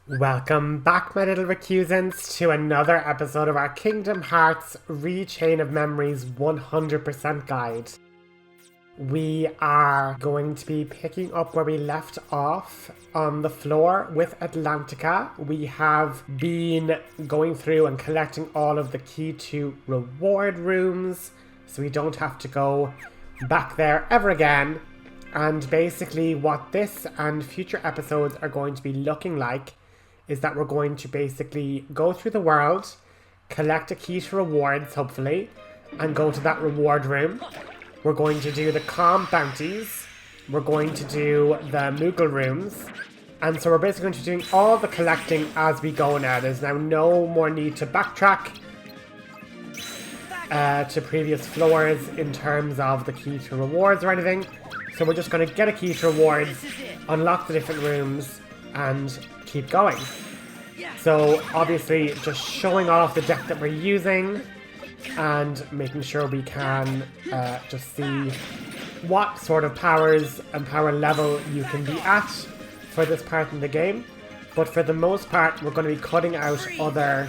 Welcome back, my little recusants, to another episode of our Kingdom Hearts Rechain of Memories 100% guide. We are going to be picking up where we left off on the floor with Atlantica. We have been going through and collecting all of the key to reward rooms, so we don't have to go back there ever again. And basically what this and future episodes are going to be looking like is that we're going to basically go through the world, collect a key to rewards, hopefully, and go to that reward room. We're going to do the calm bounties. We're going to do the Moogle Rooms. And so we're basically going to be doing all the collecting as we go now. There's now no more need to backtrack to previous floors in terms of the key to rewards or anything. So we're just going to get a key to rewards, unlock the different rooms, and keep going. So obviously just showing off the deck that we're using and making sure we can just see what sort of powers and power level you can be at for this part in the game. But for the most part we're going to be cutting out other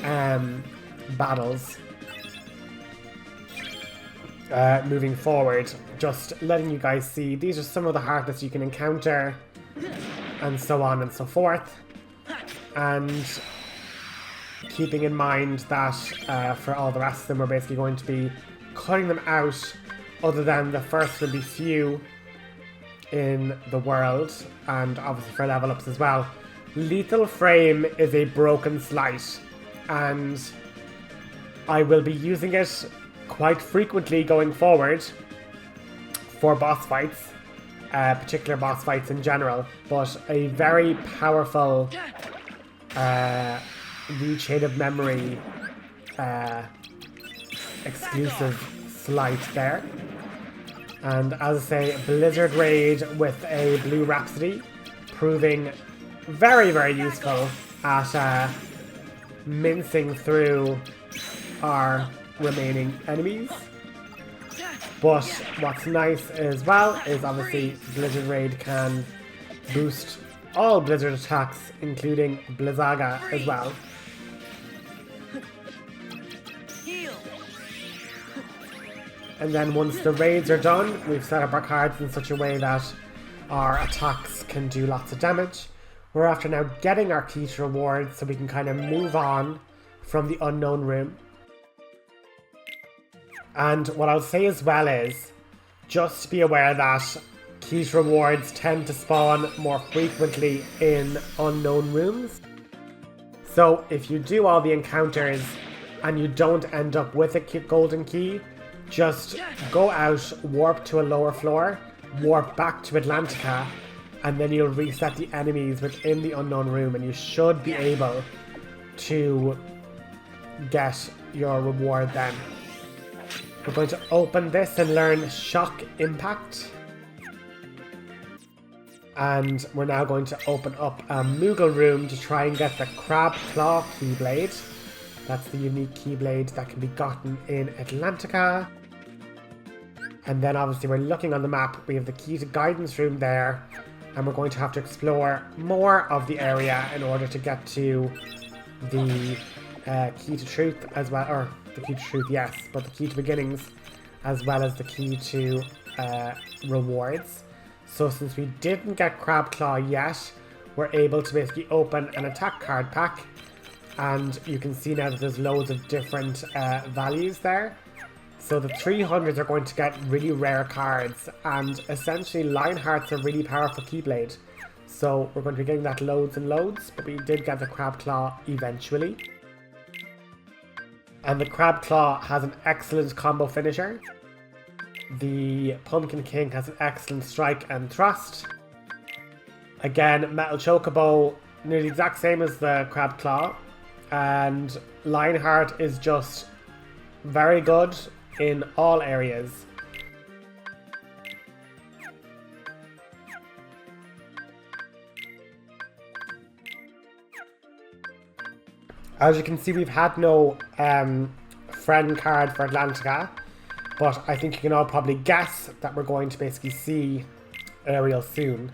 battles moving forward. Just letting you guys see these are some of the hardness you can encounter, and so on and so forth, and keeping in mind that for all the rest of them we're basically going to be cutting them out, other than the first will be few in the world, and obviously for level ups as well. Lethal Frame is a broken slight, and I will be using it quite frequently going forward for boss fights. Particular boss fights in general, but a very powerful Rechain of Memory exclusive slight there. And as I say, Blizzard Raid with a Blue Rhapsody, proving very, very useful at mincing through our remaining enemies. But what's nice as well is obviously Blizzard Raid can boost all Blizzard attacks, including Blizzaga as well. And then once the raids are done, we've set up our cards in such a way that our attacks can do lots of damage. We're after now getting our key to rewards so we can kind of move on from the unknown room. And what I'll say as well is, just be aware that key to rewards tend to spawn more frequently in unknown rooms. So if you do all the encounters and you don't end up with a golden key, just go out, warp to a lower floor, warp back to Atlantica, and then you'll reset the enemies within the unknown room, and you should be able to get your reward then. We're going to open this and learn Shock Impact. And we're now going to open up a Moogle Room to try and get the Crab Claw keyblade. That's the unique keyblade that can be gotten in Atlantica. And then obviously we're looking on the map, we have the key to Guidance Room there, and we're going to have to explore more of the area in order to get to the key to truth as well, or the key to truth, yes, but the key to beginnings as well as the key to rewards. So since we didn't get Crab Claw yet, we're able to basically open an attack card pack, and you can see now that there's loads of different values there. So the 300s are going to get really rare cards, and essentially Lionheart's a really powerful keyblade. So we're going to be getting that loads and loads, but we did get the Crab Claw eventually. And the Crab Claw has an excellent combo finisher. The Pumpkin King has an excellent strike and thrust. Again, Metal Chocobo, nearly the exact same as the Crab Claw. And Lionheart is just very good in all areas. As you can see, we've had no friend card for Atlantica, but I think you can all probably guess that we're going to basically see Ariel soon.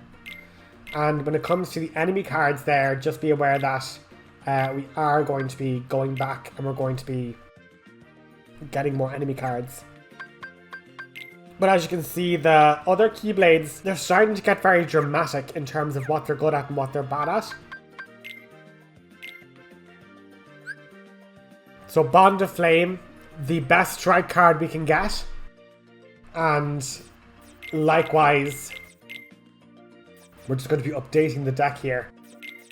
And when it comes to the enemy cards there, just be aware that we are going to be going back and we're going to be getting more enemy cards. But as you can see, the other keyblades, they're starting to get very dramatic in terms of what they're good at and what they're bad at. So Bond of Flame, the best strike card we can get. And likewise, we're just going to be updating the deck here.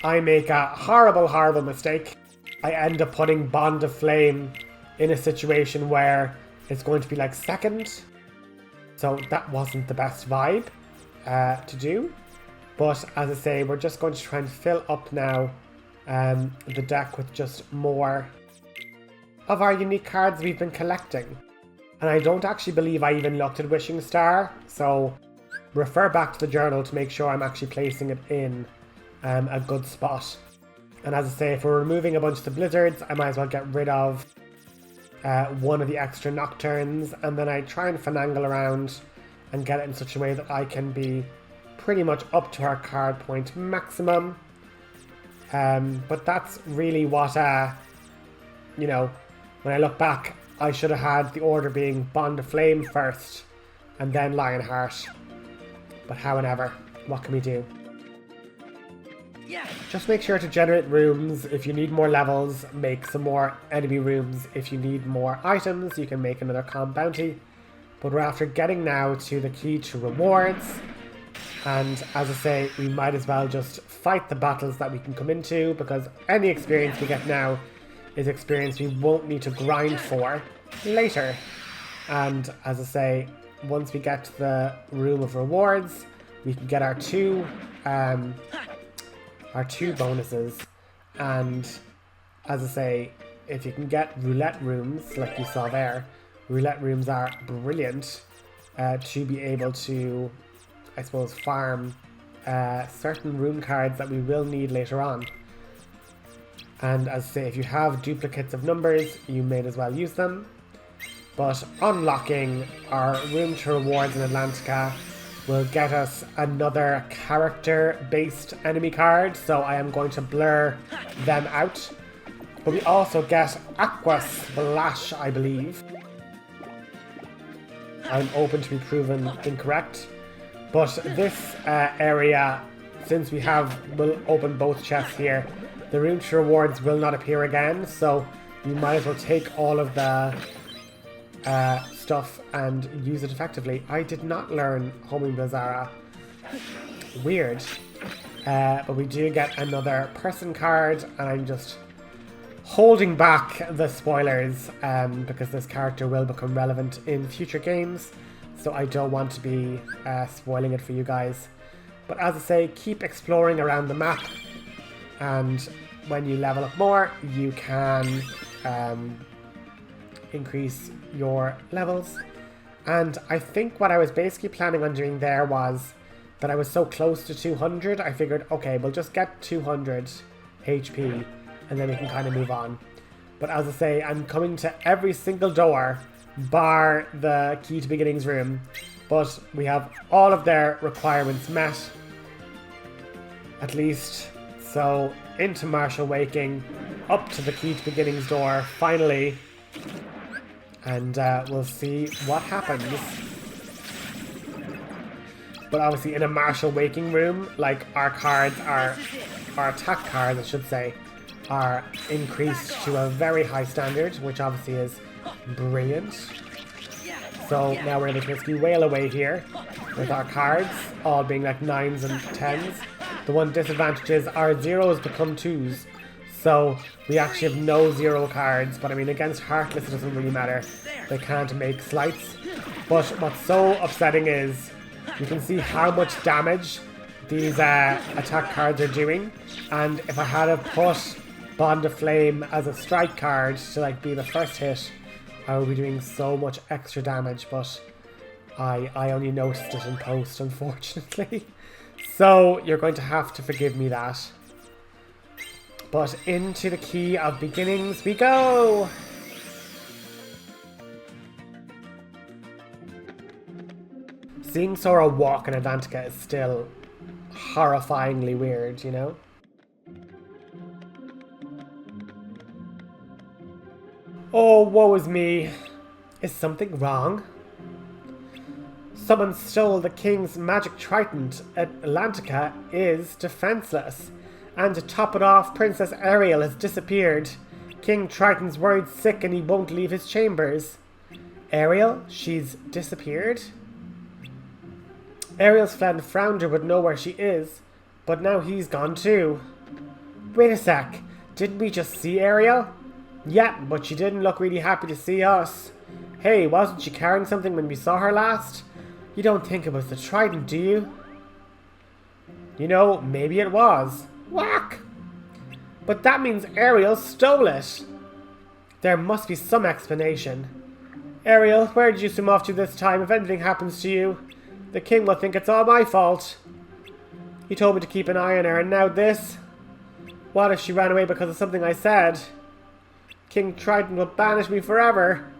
I make a horrible, horrible mistake. I end up putting Bond of Flame in a situation where it's going to be like second. So that wasn't the best vibe to do. But as I say, we're just going to try and fill up now the deck with just more of our unique cards we've been collecting. And I don't actually believe I even looked at Wishing Star. So refer back to the journal to make sure I'm actually placing it in a good spot. And as I say, if we're removing a bunch of the blizzards, I might as well get rid of one of the extra nocturnes, and then I try and finagle around and get it in such a way that I can be pretty much up to our card point maximum. But that's really what, you know, when I look back, I should have had the order being Bond of Flame first, and then Lionheart. But however, what can we do? Just make sure to generate rooms. If you need more levels, make some more enemy rooms. If you need more items, you can make another comp bounty. But we're after getting now to the key to rewards. And as I say, we might as well just fight the battles that we can come into, because any experience we get now is experience we won't need to grind for later. And as I say, once we get to the room of rewards, we can get our two bonuses. And as I say, if you can get roulette rooms like you saw there, roulette rooms are brilliant to be able to, I suppose, farm certain room cards that we will need later on. And as I say, if you have duplicates of numbers, you may as well use them. But unlocking our room to rewards in Atlantica will get us another character-based enemy card, so I am going to blur them out. But we also get Aqua Splash, I believe. I'm open to be proven incorrect. But this area, since we'll open both chests here, the room to rewards will not appear again, so you might as well take all of the stuff and use it effectively. I did not learn Homing Blazara. Weird. But we do get another person card, and I'm just holding back the spoilers because this character will become relevant in future games, so I don't want to be spoiling it for you guys. But as I say, keep exploring around the map, and when you level up more, you can increase your levels. And I think what I was basically planning on doing there was that I was so close to 200, I figured, okay, we'll just get 200 HP and then we can kind of move on. But as I say, I'm coming to every single door bar the key to beginnings room, but we have all of their requirements met, at least. So into Martial Waking, up to the key to beginnings door finally, and we'll see what happens. But obviously in a Martial Waking room, like, our cards are, our attack cards I should say, are increased to a very high standard, which obviously is brilliant. So now we're able to basically wail away here with our cards all being like 9s and 10s. The one disadvantage is our 0s become 2s. So we actually have no 0 cards, but I mean against Heartless it doesn't really matter. They can't make slights. But what's so upsetting is you can see how much damage these attack cards are doing. And if I had have put Bond of Flame as a strike card to like be the first hit, I would be doing so much extra damage, but I only noticed it in post, unfortunately. So you're going to have to forgive me that. But into the key of beginnings we go! Seeing Sora walk in Atlantica is still horrifyingly weird, you know? Oh, woe is me. Is something wrong? Someone stole the king's magic trident. Atlantica is defenseless. And to top it off, Princess Ariel has disappeared. King Triton's worried sick and he won't leave his chambers. Ariel? She's disappeared? Ariel's friend Flounder would know where she is, but now he's gone too. Wait a sec, didn't we just see Ariel? Yeah, but she didn't look really happy to see us. Hey, wasn't she carrying something when we saw her last? You don't think it was the trident, do you? You know, maybe it was. Whack! But that means Ariel stole it. There must be some explanation. Ariel, where did you swim off to this time? If anything happens to you, the king will think it's all my fault. He told me to keep an eye on her, and now this? What if she ran away because of something I said? King Triton will banish me forever.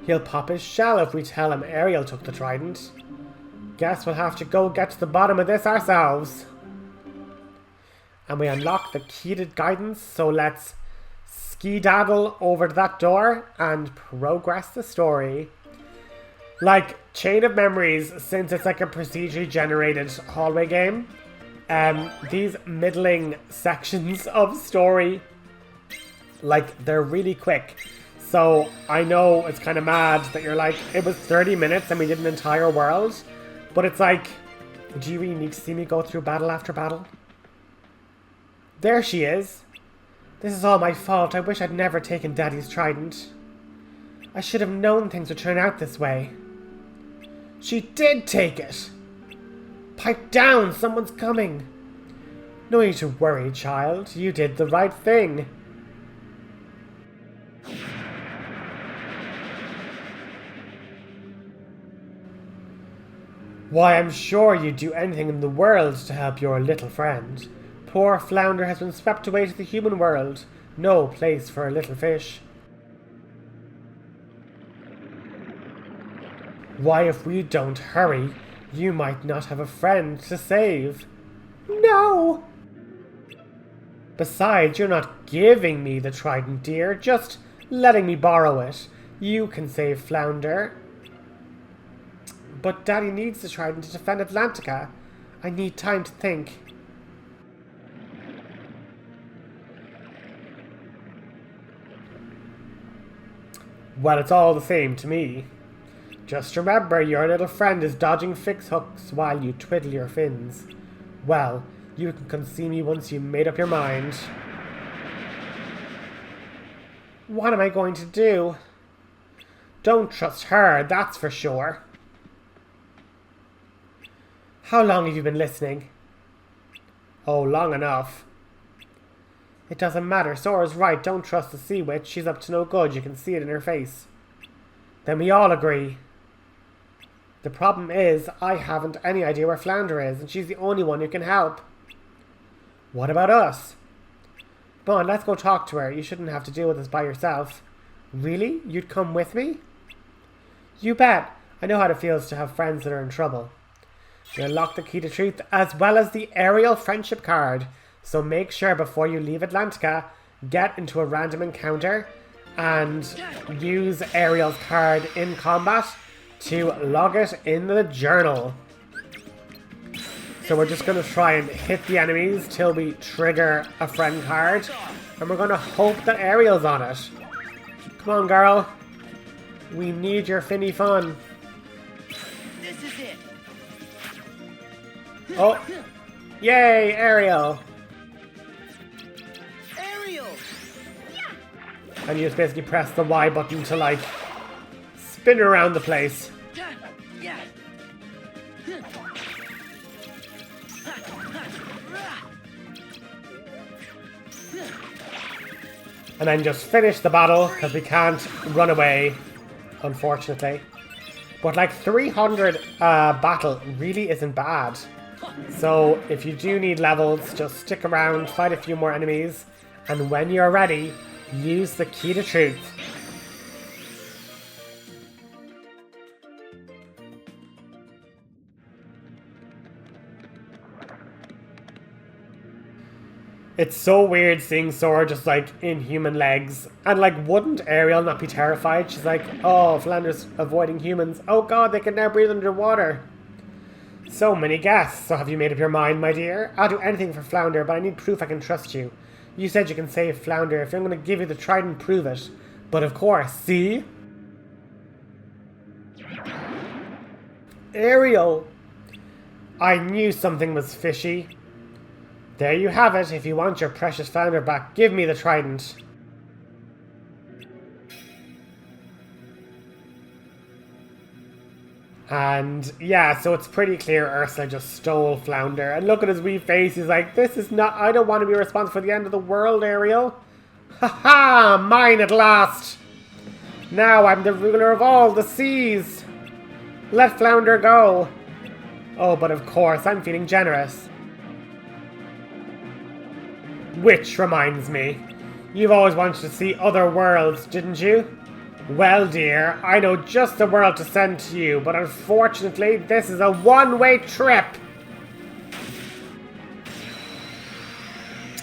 He'll pop his shell if we tell him Ariel took the trident. Guess we'll have to go get to the bottom of this ourselves. And we unlock the key to guidance, so let's ski-daddle over to that door and progress the story. Like Chain of Memories, since it's like a procedurally generated hallway game, these middling sections of story, like, they're really quick. So I know it's kind of mad that you're like, it was 30 minutes and we did an entire world, but it's like, do you really need to see me go through battle after battle? There she is. This is all my fault. I wish I'd never taken Daddy's trident. I should have known things would turn out this way. She did take it! Pipe down! Someone's coming! No need to worry, child. You did the right thing. Why, I'm sure you'd do anything in the world to help your little friend. Poor Flounder has been swept away to the human world. No place for a little fish. Why, if we don't hurry, you might not have a friend to save. No! Besides, you're not giving me the trident, dear, just letting me borrow it. You can save Flounder. But Daddy needs the trident to defend Atlantica. I need time to think. Well, it's all the same to me. Just remember, your little friend is dodging fix hooks while you twiddle your fins. Well, you can come see me once you've made up your mind. What am I going to do? Don't trust her, that's for sure. How long have you been listening? Oh, long enough. It doesn't matter. Sora's right. Don't trust the sea witch. She's up to no good. You can see it in her face. Then we all agree. The problem is, I haven't any idea where Flounder is, and she's the only one who can help. What about us? Come on, let's go talk to her. You shouldn't have to deal with this by yourself. Really? You'd come with me? You bet. I know how it feels to have friends that are in trouble. You unlock the key to truth as well as the Ariel friendship card. So make sure before you leave Atlantica, get into a random encounter and use Ariel's card in combat to log it in the journal. So we're just going to try and hit the enemies till we trigger a friend card. And we're going to hope that Ariel's on it. Come on, girl. We need your finny fun. This is it. Oh, yay, Ariel. Ariel. And you just basically press the Y button to, like, spin around the place. Yeah. And then just finish the battle, because we can't run away, unfortunately. But like 300 battle really isn't bad. So if you do need levels, just stick around, fight a few more enemies, and when you're ready, use the key to truth. It's so weird seeing Sora just like in human legs. And like, wouldn't Ariel not be terrified? She's like, oh, Flander's avoiding humans. Oh god, they can now breathe underwater. So many guests. So have you made up your mind, my dear? I'll do anything for Flounder, but I need proof I can trust you. You said you can save Flounder. If I'm going to give you the trident, prove it. But of course, see? Ariel! I knew something was fishy. There you have it. If you want your precious Flounder back, give me the trident. And yeah, so it's pretty clear Ursula just stole Flounder. And look at his wee face. He's like, this is not... I don't want to be responsible for the end of the world, Ariel. Ha ha! Mine at last! Now I'm the ruler of all the seas. Let Flounder go. Oh, but of course, I'm feeling generous. Which reminds me, you've always wanted to see other worlds, didn't you? Well, dear, I know just the world to send to you, but unfortunately, this is a one-way trip.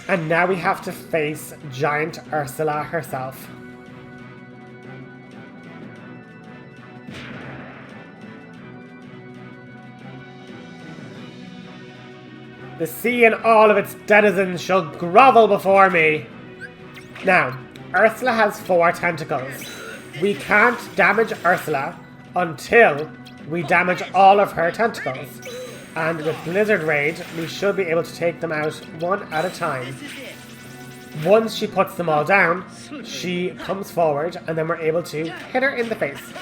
And now we have to face giant Ursula herself. The sea and all of its denizens shall grovel before me. Now, Ursula has 4 tentacles. We can't damage Ursula until we damage all of her tentacles. And with Blizzard Raid, we should be able to take them out one at a time. Once she puts them all down, she comes forward and then we're able to hit her in the face.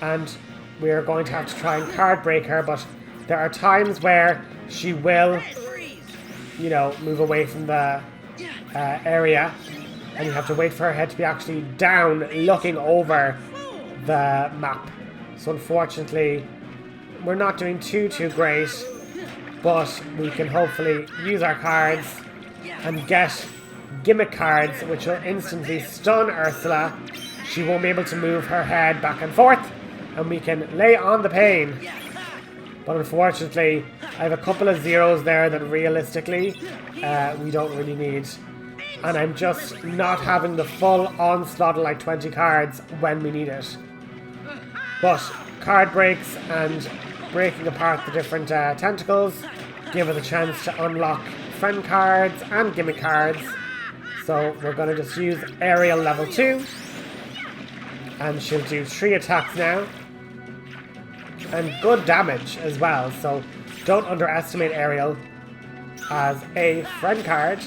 And we're going to have to try and card break her, but there are times where she will, you know, move away from the area. And you have to wait for her head to be actually down, looking over the map. So unfortunately, we're not doing too great. But we can hopefully use our cards and get gimmick cards, which will instantly stun Ursula. She won't be able to move her head back and forth. And we can lay on the pain. But unfortunately, I have a couple of zeros there that realistically, we don't really need. And I'm just not having the full onslaught of like 20 cards when we need it. But card breaks and breaking apart the different tentacles give us a chance to unlock friend cards and gimmick cards. So we're going to just use Ariel level 2. And she'll do 3 attacks now. And good damage as well. So don't underestimate Ariel as a friend card.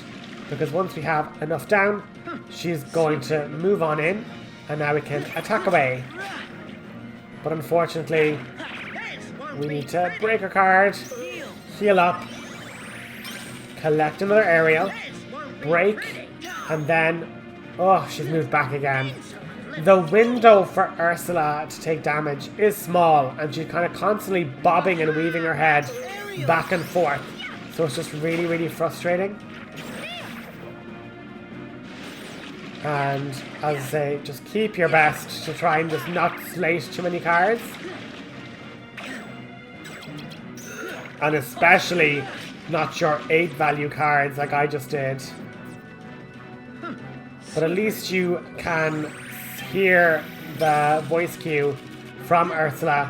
Because once we have enough down, she's going to move on in, and now we can attack away. But unfortunately, we need to break her card, heal up, collect another Ariel, break, and then, oh, she's moved back again. The window for Ursula to take damage is small, and she's kind of constantly bobbing and weaving her head back and forth. So it's just really frustrating. And as I say, just keep your best to try and just not slate too many cards. And especially not your 8 value cards like I just did. But at least you can hear the voice cue from Ursula.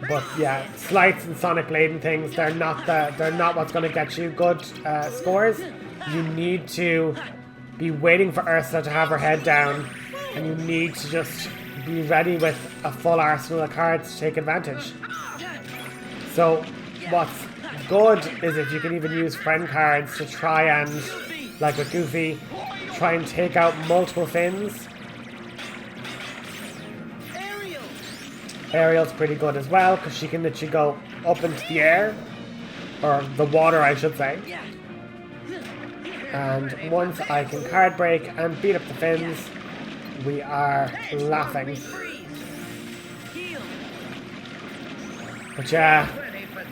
But yeah, slights and Sonic Blade and things, they're not what's going to get you good scores. You need to be waiting for Ursula to have her head down, and you need to just be ready with a full arsenal of cards to take advantage. So what's good is if you can even use friend cards to try and, like with Goofy, try and take out multiple fins. Ariel's pretty good as well, because she can literally go up into the air, or the water I should say. And once I can card break and beat up the fins, we are laughing. But yeah,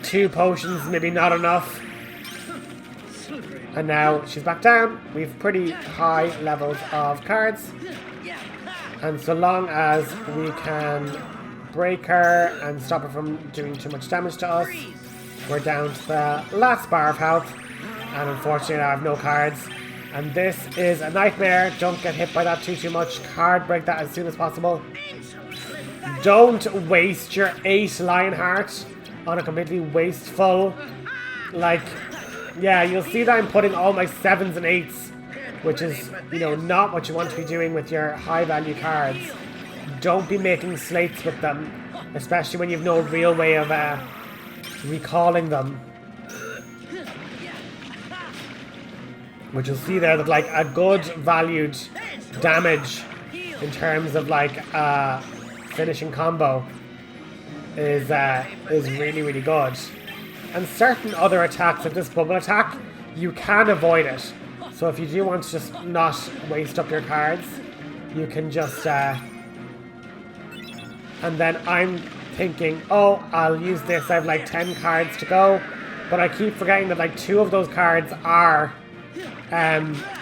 2 potions, maybe not enough. And now she's back down. We have pretty high levels of cards. And so long as we can break her and stop her from doing too much damage to us, we're down to the last bar of health. And unfortunately I have no cards. And this is a nightmare. Don't get hit by that too much. Card break that as soon as possible. Don't waste your 8 Lionheart on a completely wasteful, like, yeah, you'll see that I'm putting all my 7s and 8s, which is, you know, not what you want to be doing with your high value cards. Don't be making slates with them, especially when you've no real way of recalling them. Which you'll see there that like a good valued damage in terms of like finishing combo is really good. And certain other attacks, like this bubble attack, you can avoid it. So if you do want to just not waste up your cards, you can just and then I'm thinking, oh, I'll use this. I have like 10 cards to go, but I keep forgetting that like 2 of those cards are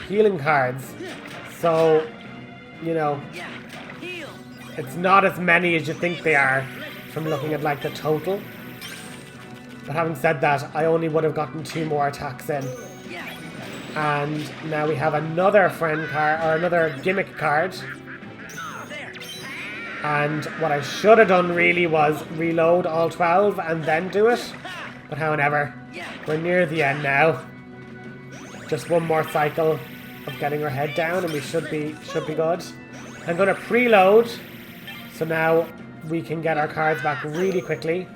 healing cards. So, you know, it's not as many as you think they are from looking at like the total. But having said that, I only would have gotten 2 more attacks in. And now we have another friend card, or another gimmick card. And what I should have done really was reload all 12 and then do it. But however, we're near the end now. Just one more cycle of getting our head down and we should be good. I'm going to preload, so now we can get our cards back really quickly.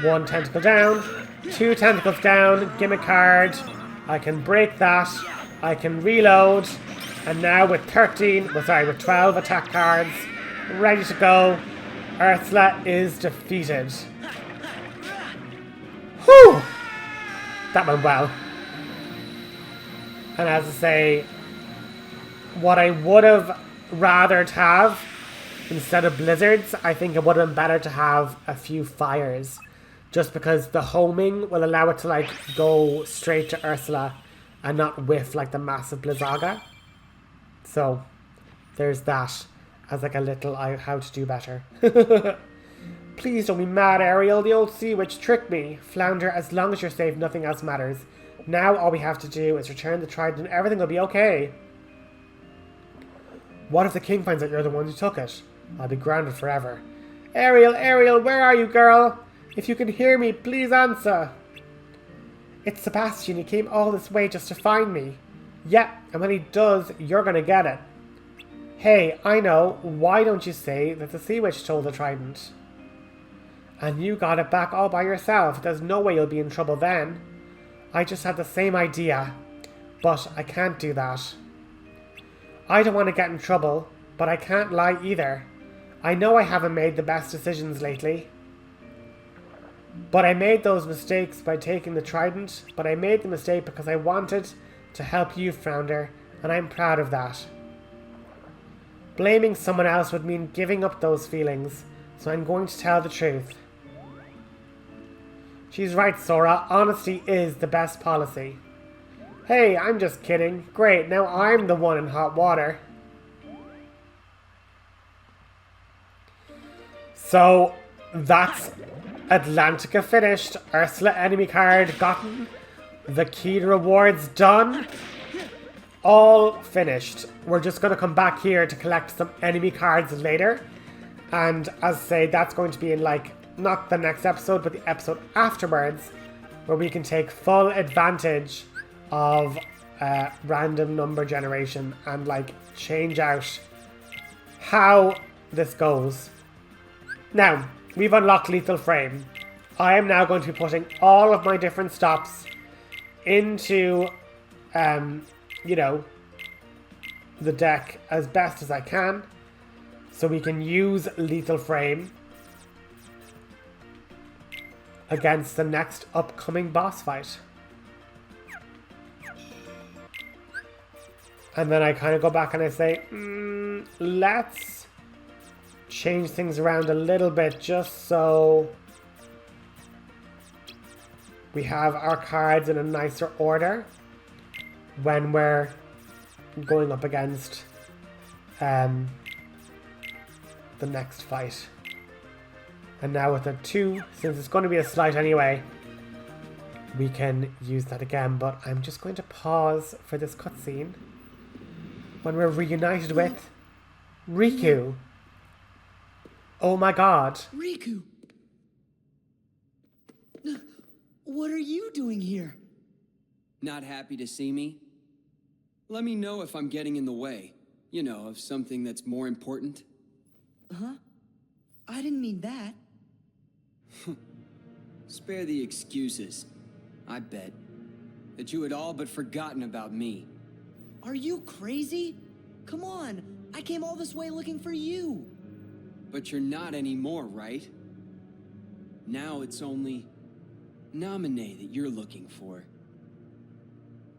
1 tentacle down, 2 tentacles down, gimmick card. I can break that. I can reload. And now with 12 attack cards ready to go, Ursula is defeated. Whew! That went well. And as I say, what I would have rathered have, instead of blizzards, I think it would have been better to have a few fires. Just because the homing will allow it to like go straight to Ursula and not whiff like the massive Blizzaga. So there's that as like a little how to do better. Please don't be mad, Ariel. The old sea witch tricked me. Flounder, as long as you're safe, nothing else matters. Now all we have to do is return the trident and everything will be okay. What if the king finds out you're the one who took it? I'll be grounded forever. Ariel, Ariel, where are you, girl? If you can hear me, please answer. It's Sebastian. He came all this way just to find me. Yep, and when he does, you're gonna get it. Hey, I know. Why don't you say that the sea witch stole the trident? And you got it back all by yourself. There's no way you'll be in trouble then. I just had the same idea. But I can't do that. I don't want to get in trouble, but I can't lie either. I know I haven't made the best decisions lately. But I made those mistakes by taking the trident, but I made the mistake because I wanted to help you, Flounder, and I'm proud of that. Blaming someone else would mean giving up those feelings, so I'm going to tell the truth. She's right, Sora. Honesty is the best policy. Hey, I'm just kidding. Great, now I'm the one in hot water. So, that's Atlantica finished. Ursula enemy card gotten. The key to rewards done. All finished. We're just going to come back here to collect some enemy cards later. And as I say, that's going to be in like, not the next episode, but the episode afterwards, where we can take full advantage of random number generation and like change out how this goes. Now, we've unlocked Lethal Frame. I am now going to be putting all of my different stops into, you know, the deck as best as I can. So we can use Lethal Frame against the next upcoming boss fight. And then I kind of go back and I say, let's change things around a little bit just so we have our cards in a nicer order when we're going up against the next fight. And now with a 2, since it's going to be a slight anyway, we can use that again, but I'm just going to pause for this cutscene when we're reunited with Riku. Oh my god. Riku! What are you doing here? Not happy to see me? Let me know if I'm getting in the way. You know, of something that's more important. Huh? I didn't mean that. Spare the excuses. I bet that you had all but forgotten about me. Are you crazy? Come on, I came all this way looking for you. But you're not anymore, right? Now it's only Naminé that you're looking for.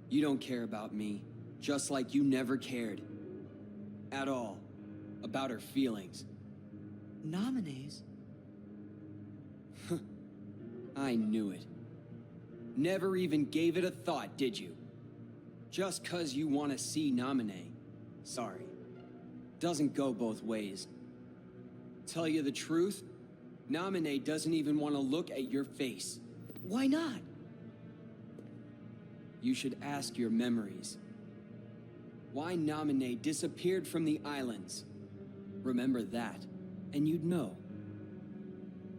You don't care about me, just like you never cared. At all. About her feelings. Nominees? I knew it. Never even gave it a thought, did you? Just 'cause you want to see Naminé. Sorry. Doesn't go both ways. Tell you the truth, Naminé doesn't even want to look at your face. Why not? You should ask your memories. Why Naminé disappeared from the islands. Remember that, and you'd know.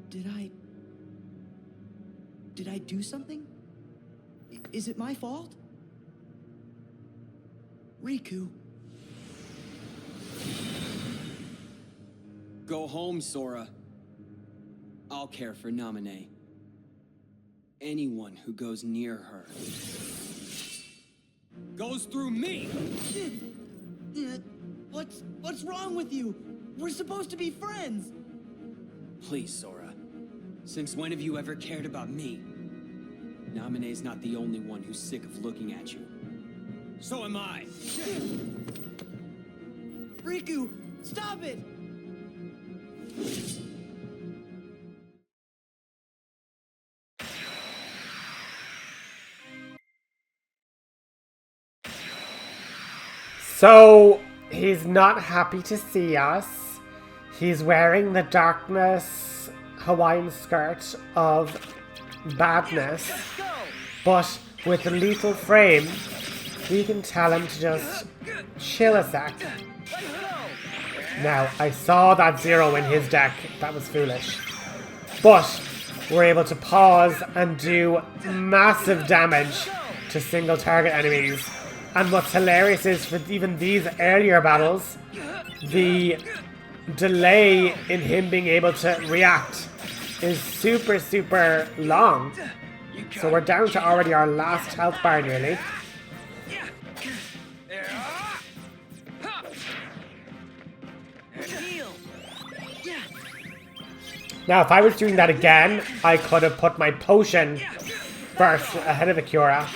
Did I do something? Is it my fault? Riku. Go home, Sora. I'll care for Naminé. Anyone who goes near her goes through me! What's wrong with you? We're supposed to be friends. Please, Sora. Since when have you ever cared about me? Naminé's not the only one who's sick of looking at you. So am I! Riku, stop it! So, he's not happy to see us. He's wearing the darkness Hawaiian skirt of badness. But with the lethal frame, we can tell him to just chill a sec. Now, I saw that 0 in his deck. That was foolish. But we're able to pause and do massive damage to single target enemies. And what's hilarious is for even these earlier battles, the delay in him being able to react is super, super long. So we're down to already our last health bar nearly. Now, if I was doing that again, I could have put my potion first ahead of the Cura.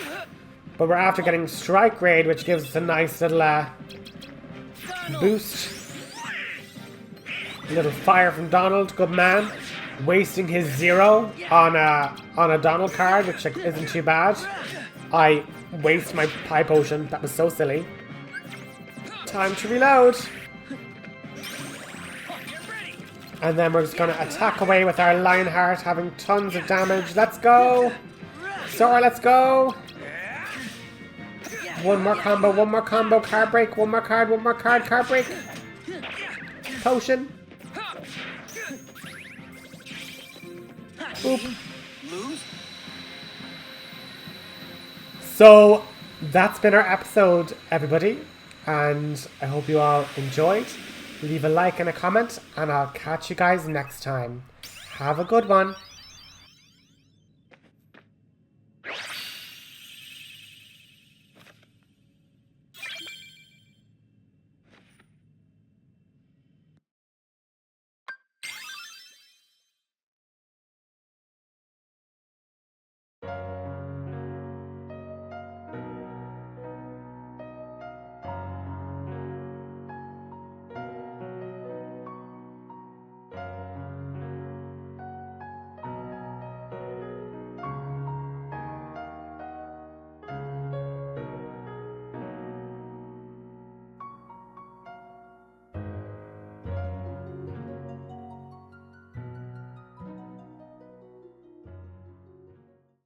But we're after getting Strike Raid, which gives us a nice little boost. A little fire from Donald, good man. Wasting his 0 on a Donald card, which isn't too bad. I waste my pie potion, that was so silly. Time to reload. And then we're just going to attack away with our Lionheart, having tons of damage. Let's go! Sora, let's go! One more combo, card break, one more card, card break. Potion. Oop. So, that's been our episode, everybody. And I hope you all enjoyed. Leave a like and a comment, and I'll catch you guys next time. Have a good one.